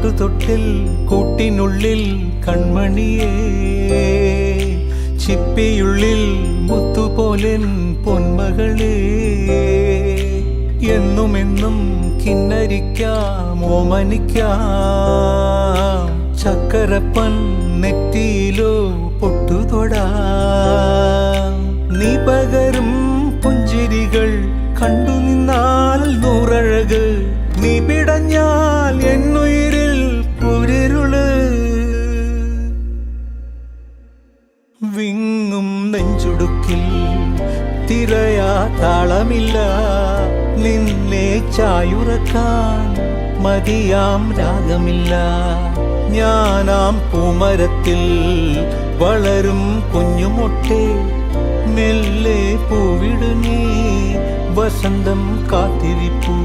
പാട്ടുതൊട്ടിൽ കൂട്ടിനുള്ളിൽ കൺമണിയേ, ചിപ്പിയുള്ളിൽ മുത്തുപോലെൻ പൊന്മകളേ, എന്നുമെന്നും കിന്നരിക്കാം ഓമനിക്കാം, ചക്കരപ്പൻ നെറ്റിയിലോ പൊട്ടുതൊടാം. നീ പകരും പുഞ്ചിരികൾ കണ്ടു നിന്നാൽ നൂറഴക്, നീ പിടഞ്ഞാൽ എന്നുയിരിൽ കുരിരുള്. വിങ്ങും നെഞ്ചുടുക്കിൽ തിരയാ താളമില്ല, നിന്നെ ചായുറക്കാൻ മതിയാം രാഗമില്ല. ഞാനാം പൂമരത്തിൽ വളരും കുഞ്ഞുമൊട്ടെ, മെല്ലെ പൂവിടു നീ വസന്തം കാത്തിരിപ്പൂ.